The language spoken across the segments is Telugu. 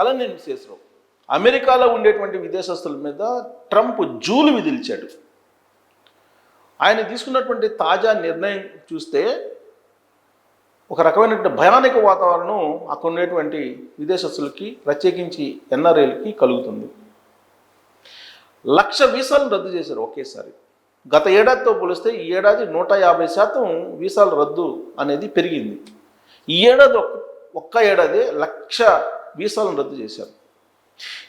అలానే చేసారు. అమెరికాలో ఉండేటువంటి విదేశస్తుల మీద ట్రంప్ జూలు విధించాడు. ఆయన తీసుకున్నటువంటి తాజా నిర్ణయం చూస్తే ఒక రకమైనటువంటి భయానక వాతావరణం అక్కడ ఉండేటువంటి విదేశస్తులకి, ప్రత్యేకించి ఎన్ఆర్ఐలకి కలుగుతుంది. 1,00,000 వీసాలను రద్దు చేశారు ఒకేసారి. గత ఏడాదితో పోలిస్తే ఈ ఏడాది 150% వీసాల రద్దు అనేది పెరిగింది. ఈ ఏడాది ఒక్క ఏడాది 1,00,000 వీసాలను రద్దు చేశారు.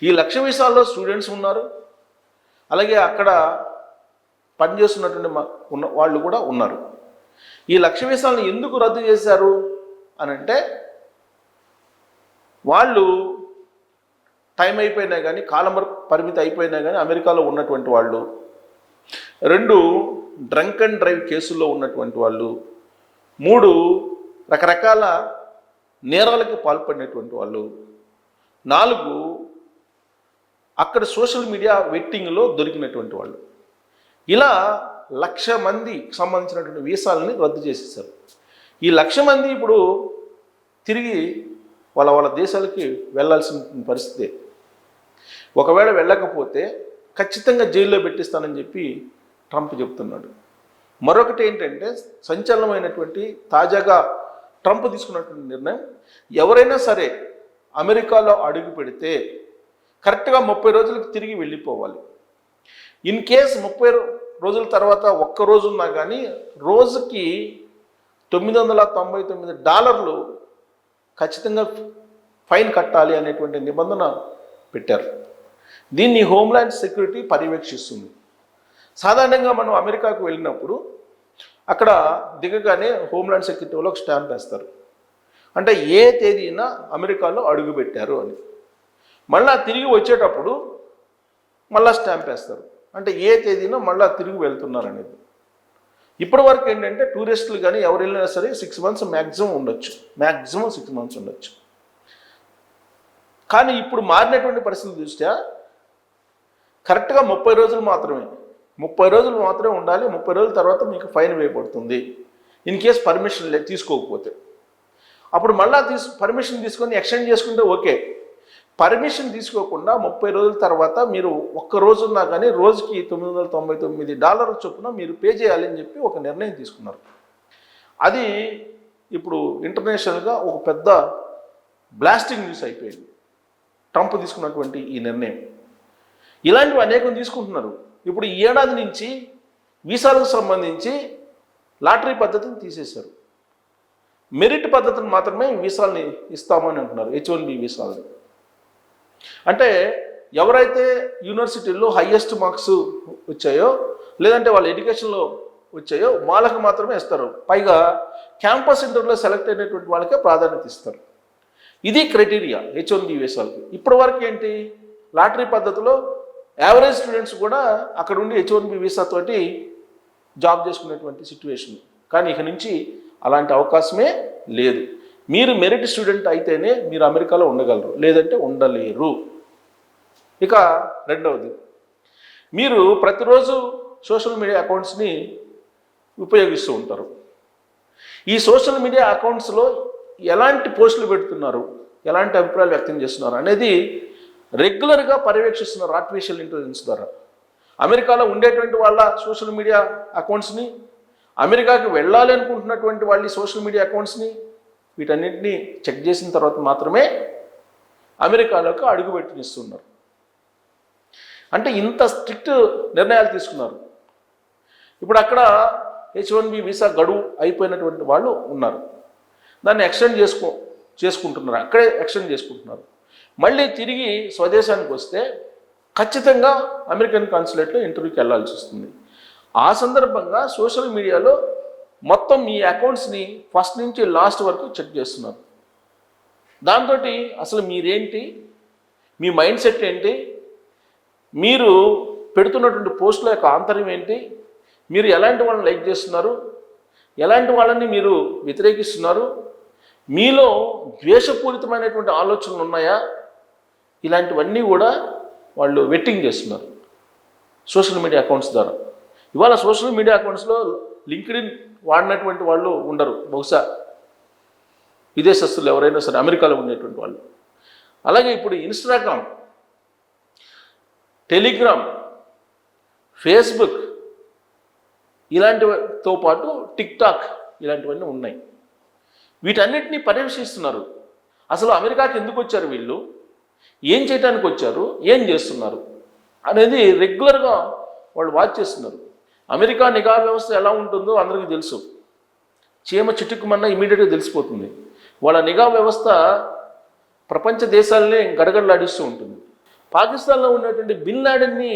ఈ 1,00,000 వీసాల్లో స్టూడెంట్స్ ఉన్నారు, అలాగే అక్కడ పనిచేస్తున్నటువంటి ఉన్న వాళ్ళు కూడా ఉన్నారు. ఈ 1,00,000 వీసాలను ఎందుకు రద్దు చేశారు అని అంటే, వాళ్ళు టైం అయిపోయినా కానీ, కాలం పరిమితి అయిపోయినా కానీ అమెరికాలో ఉన్నటువంటి వాళ్ళు, 2 డ్రంక్ అండ్ డ్రైవ్ కేసుల్లో ఉన్నటువంటి వాళ్ళు, 3 రకరకాల నేరాలకు పాల్పడినటువంటి వాళ్ళు, 4 అక్కడ సోషల్ మీడియా వెట్టింగ్లో దొరికినటువంటి వాళ్ళు. ఇలా 1,00,000 మందికి సంబంధించినటువంటి వీసాలని రద్దు చేసేసారు. ఈ 1,00,000 మంది ఇప్పుడు తిరిగి వాళ్ళ దేశాలకి వెళ్ళాల్సిన పరిస్థితి. ఒకవేళ వెళ్ళకపోతే ఖచ్చితంగా జైల్లో పెట్టిస్తానని చెప్పి ట్రంప్ చెప్తున్నాడు. మరొకటి ఏంటంటే, సంచలనమైనటువంటి తాజాగా ట్రంప్ తీసుకున్నటువంటి నిర్ణయం, ఎవరైనా సరే అమెరికాలో అడుగు పెడితే కరెక్ట్గా 30 రోజులకు తిరిగి వెళ్ళిపోవాలి. ఇన్ కేస్ 30 రోజుల తర్వాత ఒక్క రోజు ఉన్నా కానీ రోజుకి $999 ఖచ్చితంగా ఫైన్ కట్టాలి అనేటువంటి నిబంధన పెట్టారు. దీన్ని హోమ్ల్యాండ్ సెక్యూరిటీ పర్యవేక్షిస్తుంది. సాధారణంగా మనం అమెరికాకు వెళ్ళినప్పుడు అక్కడ దిగగానే హోమ్ల్యాండ్ సెక్యూరిటీ వాళ్ళు ఒక స్టాంప్ వేస్తారు. అంటే ఏ తేదీన అమెరికాలో అడుగుపెట్టారు అని. మళ్ళీ తిరిగి వచ్చేటప్పుడు మళ్ళీ స్టాంప్ వేస్తారు. అంటే ఏ తేదీన మళ్ళీ తిరిగి వెళ్తున్నారు అనేది. ఇప్పటి వరకు ఏంటంటే, టూరిస్టులు కానీ ఎవరు వెళ్ళినా సరే 6 months మ్యాక్సిమం ఉండొచ్చు, మ్యాక్సిమం 6 months ఉండొచ్చు. కానీ ఇప్పుడు మారినటువంటి పరిస్థితుల దృష్ట్యా కరెక్ట్గా 30 రోజులు మాత్రమే, 30 రోజులు మాత్రమే ఉండాలి. 30 రోజుల తర్వాత మీకు ఫైన్ వేయబడుతుంది ఇన్ కేస్ పర్మిషన్ తీసుకోకపోతే. అప్పుడు మళ్ళీ పర్మిషన్ తీసుకొని ఎక్స్టెండ్ చేసుకుంటే ఓకే. పర్మిషన్ తీసుకోకుండా 30 రోజుల తర్వాత మీరు ఒక్క రోజు ఉన్నా కానీ రోజుకి $999 చొప్పున మీరు పే చేయాలని చెప్పి ఒక నిర్ణయం తీసుకున్నారు. అది ఇప్పుడు ఇంటర్నేషనల్గా ఒక పెద్ద బ్లాస్టింగ్ న్యూస్ అయిపోయింది ట్రంప్ తీసుకున్నటువంటి ఈ నిర్ణయం. ఇలాంటివి అనేకం తీసుకుంటున్నారు. ఇప్పుడు ఈ ఏడాది నుంచి వీసాలకు సంబంధించి లాటరీ పద్ధతిని తీసేశారు. మెరిట్ పద్ధతిని మాత్రమే వీసాలని ఇస్తామని అంటున్నారు, H-1B వీసాలని. అంటే ఎవరైతే యూనివర్సిటీల్లో హైయెస్ట్ మార్క్స్ వచ్చాయో, లేదంటే వాళ్ళ ఎడ్యుకేషన్లో వచ్చాయో వాళ్ళకి మాత్రమే ఇస్తారు. పైగా క్యాంపస్ ఇంటర్వ్యూలో సెలెక్ట్ అయినటువంటి వాళ్ళకే ప్రాధాన్యత ఇస్తారు. ఇది క్రైటీరియా H-1B వీసాలకి. ఇప్పటి వరకు ఏంటి, లాటరీ పద్ధతిలో యావరేజ్ స్టూడెంట్స్ కూడా అక్కడ ఉండి H-1B వీసా తోటి జాబ్ చేసుకునేటువంటి సిచ్యువేషన్. కానీ ఇక నుంచి అలాంటి అవకాశమే లేదు. మీరు మెరిట్ స్టూడెంట్ అయితేనే మీరు అమెరికాలో ఉండగలరు, లేదంటే ఉండలేరు. ఇక రెండవది, మీరు ప్రతిరోజు సోషల్ మీడియా అకౌంట్స్ని ఉపయోగిస్తూ ఉంటారు. ఈ సోషల్ మీడియా అకౌంట్స్లో ఎలాంటి పోస్టులు పెడుతున్నారు, ఎలాంటి అభిప్రాయాలు వ్యక్తం చేస్తున్నారు అనేది రెగ్యులర్గా పర్యవేక్షిస్తున్నారు ఆర్టిఫిషియల్ ఇంటెలిజెన్స్ ద్వారా. అమెరికాలో ఉండేటువంటి వాళ్ళ సోషల్ మీడియా అకౌంట్స్ని, అమెరికాకి వెళ్ళాలి అనుకుంటున్నటువంటి వాళ్ళ సోషల్ మీడియా అకౌంట్స్ని, వీటన్నింటినీ చెక్ చేసిన తర్వాత మాత్రమే అమెరికాలోకి అడుగుపెట్టనిస్తున్నారు. అంటే ఇంత స్ట్రిక్ట్ నిర్ణయాలు తీసుకున్నారు. ఇప్పుడు అక్కడ H-1B వీసా గడువు అయిపోయినటువంటి వాళ్ళు ఉన్నారు, దాన్ని ఎక్స్టెండ్ చేసుకుంటున్నారు, అక్కడే ఎక్స్టెండ్ చేసుకుంటున్నారు. మళ్ళీ తిరిగి స్వదేశానికి వస్తే ఖచ్చితంగా అమెరికన్ కాన్సులేట్లో ఇంటర్వ్యూకి వెళ్ళాల్సి వస్తుంది. ఆ సందర్భంగా సోషల్ మీడియాలో మొత్తం మీ అకౌంట్స్ని ఫస్ట్ నుంచి లాస్ట్ వరకు చెక్ చేస్తున్నారు. దాంతో అసలు మీరేంటి, మీ మైండ్ సెట్ ఏంటి, మీరు పెడుతున్నటువంటి పోస్టుల యొక్క ఆంతర్యం ఏంటి, మీరు ఎలాంటి వాళ్ళని లైక్ చేస్తున్నారు, ఎలాంటి వాళ్ళని మీరు వ్యతిరేకిస్తున్నారు, మీలో ద్వేషపూరితమైనటువంటి ఆలోచనలు ఉన్నాయా, ఇలాంటివన్నీ కూడా వాళ్ళు వెట్టింగ్ చేస్తున్నారు సోషల్ మీడియా అకౌంట్స్ ద్వారా. ఇవాళ సోషల్ మీడియా అకౌంట్స్లో లింక్డ్ఇన్ వాడినటువంటి వాళ్ళు ఉండరు, బహుశా విదేశస్తులు ఎవరైనా సరే, అమెరికాలో ఉండేటువంటి వాళ్ళు. అలాగే ఇప్పుడు ఇన్స్టాగ్రామ్, టెలిగ్రామ్, ఫేస్బుక్ ఇలాంటితో పాటు టిక్టాక్ ఇలాంటివన్నీ ఉన్నాయి. వీటన్నిటినీ పర్యవేక్షిస్తున్నారు. అసలు అమెరికాకి ఎందుకు వచ్చారు వీళ్ళు, ఏం చేయడానికి వచ్చారు, ఏం చేస్తున్నారు అనేది రెగ్యులర్గా వాళ్ళు వాచ్ చేస్తున్నారు. అమెరికా నిఘా వ్యవస్థ ఎలా ఉంటుందో అందరికీ తెలుసు. చీమ చిటుక్కుమన్నా ఇమీడియట్గా తెలిసిపోతుంది. వాళ్ళ నిఘా వ్యవస్థ ప్రపంచ దేశాలనే గడగడలాడిస్తూ ఉంటుంది. పాకిస్తాన్లో ఉన్నటువంటి బిన్ లాడెన్ని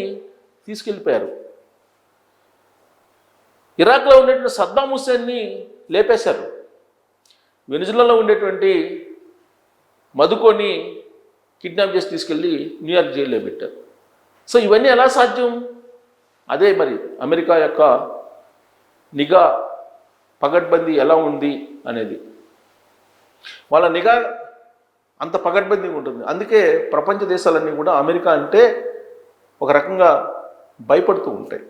తీసుకెళ్ళిపోయారు. ఇరాక్లో ఉండేటువంటి సద్దాం హుస్సేన్ని లేపేశారు. వెనిజులాలో ఉండేటువంటి మధుకోని కిడ్నాప్ చేసి తీసుకెళ్ళి న్యూయార్క్ జైల్లో పెట్టారు. సో ఇవన్నీ ఎలా సాధ్యం? అదే మరి అమెరికా యొక్క నిఘా పగడ్బందీ ఎలా ఉంది అనేది. వాళ్ళ నిఘా అంత పగడ్బందీగా ఉంటుంది. అందుకే ప్రపంచ దేశాలన్నీ కూడా అమెరికా అంటే ఒక రకంగా భయపడుతూ ఉంటాయి.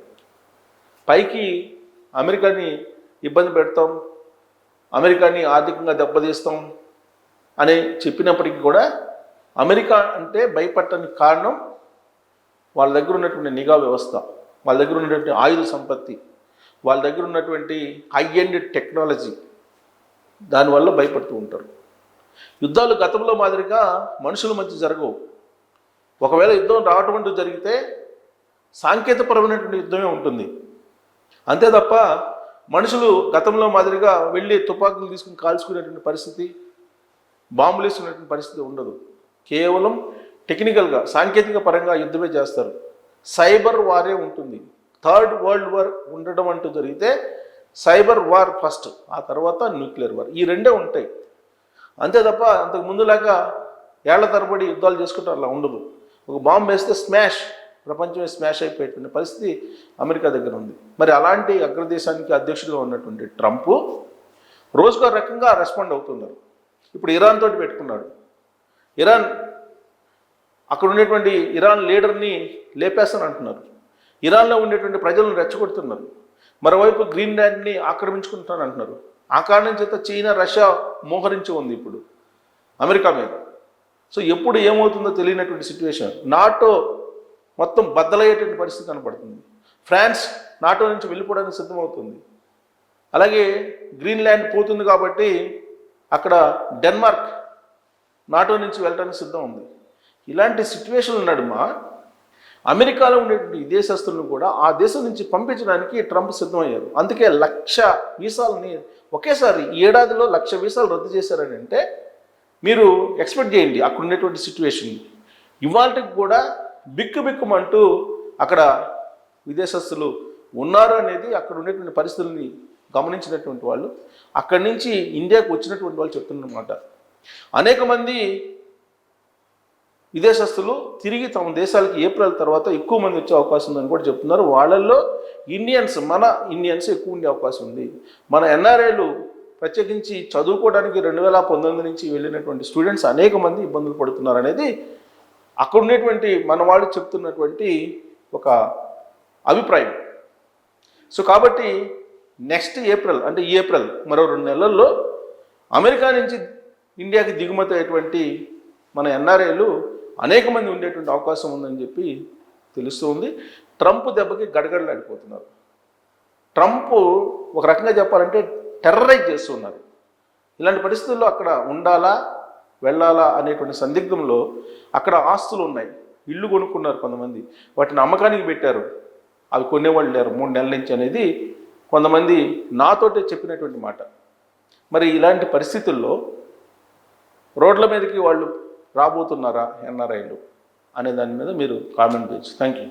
పైకి అమెరికాని ఇబ్బంది పెడతాం, అమెరికాని ఆర్థికంగా దెబ్బతీస్తాం అని చెప్పినప్పటికీ కూడా అమెరికా అంటే భయపడటానికి కారణం వాళ్ళ దగ్గర ఉన్నటువంటి నిఘా వ్యవస్థ, వాళ్ళ దగ్గర ఉన్నటువంటి ఆయుధ సంపత్తి, వాళ్ళ దగ్గర ఉన్నటువంటి హై ఎండ్ టెక్నాలజీ, దానివల్ల భయపడుతూ ఉంటారు. యుద్ధాలు గతంలో మాదిరిగా మనుషుల మధ్య జరగవు. ఒకవేళ యుద్ధం రావటం అంటూ జరిగితే సాంకేతికపరమైనటువంటి యుద్ధమే ఉంటుంది. అంతే తప్ప మనుషులు గతంలో మాదిరిగా వెళ్ళి తుపాకులు తీసుకుని కాల్చుకునేటువంటి పరిస్థితి, బాంబులు వేసుకునేటువంటి పరిస్థితి ఉండదు. కేవలం టెక్నికల్గా సాంకేతిక పరంగా యుద్ధమే చేస్తారు. సైబర్ వారే ఉంటుంది. థర్డ్ వరల్డ్ వార్ ఉండడం అంటూ జరిగితే సైబర్ వార్ ఫస్ట్, ఆ తర్వాత న్యూక్లియర్ వార్, ఈ రెండే ఉంటాయి. అంతే తప్ప అంతకు ముందులాగా ఏళ్ల తరబడి యుద్ధాలు చేసుకుంటే అలా ఉండదు. ఒక బాంబు వేస్తే స్మాష్, ప్రపంచమే స్మాష్ అయిపోయేటువంటి పరిస్థితి అమెరికా దగ్గర ఉంది. మరి అలాంటి అగ్రదేశానికి అధ్యక్షుడిగా ఉన్నటువంటి ట్రంప్ రోజుకో రకంగా రెస్పాండ్ అవుతున్నారు. ఇప్పుడు ఇరాన్ తోటి పెట్టుకున్నాడు. ఇరాన్ అక్కడ ఉండేటువంటి ఇరాన్ లీడర్ని లేపేస్తాను అంటున్నారు. ఇరాన్లో ఉండేటువంటి ప్రజలను రెచ్చగొడుతున్నారు. మరోవైపు గ్రీన్లాండ్ని ఆక్రమించుకుంటాను అంటున్నారు. ఆ కారణం చేత చైనా, రష్యా మోహరించి ఉంది ఇప్పుడు అమెరికా మీద. సో ఎప్పుడు ఏమవుతుందో తెలియనటువంటి సిచ్యువేషన్. నాటో మొత్తం బద్దలయ్యేటువంటి పరిస్థితి కనపడుతుంది. ఫ్రాన్స్ నాటో నుంచి వెళ్ళిపోవడానికి సిద్ధమవుతుంది. అలాగే గ్రీన్లాండ్ పోతుంది కాబట్టి అక్కడ డెన్మార్క్ నాటో నుంచి వెళ్ళడానికి సిద్ధం ఉంది. ఇలాంటి సిచ్యువేషన్లు నడుమ అమెరికాలో ఉండేటువంటి విదేశస్తులను కూడా ఆ దేశం నుంచి పంపించడానికి ట్రంప్ సిద్ధమయ్యారు. అందుకే 1,00,000 వీసాలని ఒకేసారి ఈ ఏడాదిలో 1,00,000 వీసాలు రద్దు చేశారని అంటే మీరు ఎక్స్పెక్ట్ చేయండి అక్కడ ఉండేటువంటి సిచ్యువేషన్. ఇవాళకి కూడా బిక్కుబిక్కుమంటూ అక్కడ విదేశస్తులు ఉన్నారు అనేది అక్కడ ఉండేటువంటి పరిస్థితుల్ని గమనించినటువంటి వాళ్ళు, అక్కడి నుంచి ఇండియాకు వచ్చినటువంటి వాళ్ళు చెప్తున్నమాట. అనేక మంది విదేశస్తులు తిరిగి తమ దేశాలకి ఏప్రిల్ తర్వాత ఎక్కువ మంది వచ్చే అవకాశం ఉందని కూడా చెప్తున్నారు. వాళ్ళల్లో మన ఇండియన్స్ ఎక్కువ ఉండే అవకాశం ఉంది. మన ఎన్ఆర్ఐలు ప్రత్యేకించి చదువుకోవడానికి 2019 నుంచి వెళ్ళినటువంటి స్టూడెంట్స్ అనేక మంది ఇబ్బందులు పడుతున్నారు అనేది అక్కడ ఉండేటువంటి మన వాళ్ళు చెప్తున్నటువంటి ఒక అభిప్రాయం. సో కాబట్టి నెక్స్ట్ ఏప్రిల్ అంటే ఈ ఏప్రిల్ మరో 2 నెలల్లో అమెరికా నుంచి ఇండియాకి దిగుమతి అయ్యేటువంటి మన ఎన్ఆర్ఐలు అనేక మంది ఉండేటువంటి అవకాశం ఉందని చెప్పి తెలుస్తుంది. ట్రంప్ దెబ్బకి గడగడలాడిపోతున్నారు. ట్రంప్ ఒక రకంగా చెప్పాలంటే టెర్రరైజ్ చేస్తున్నారు. ఇలాంటి పరిస్థితుల్లో అక్కడ ఉండాలా వెళ్ళాలా అనేటువంటి సందిగ్ధంలో అక్కడ ఆస్తులు ఉన్నాయి, ఇల్లు కొనుక్కున్నారు కొంతమంది, వాటిని అమ్మకానికి పెట్టారు, అవి కొనేవాళ్ళు లేరు 3 నెలల నుంచి అనేది కొంతమంది నాతోటే చెప్పినటువంటి మాట. మరి ఇలాంటి పరిస్థితుల్లో రోడ్ల మీదకి వాళ్ళు రాబోతున్నారా ఎన్ఆర్ఐలు అనే దాని మీద మీరు కామెంట్ చేయొచ్చు. Thank you.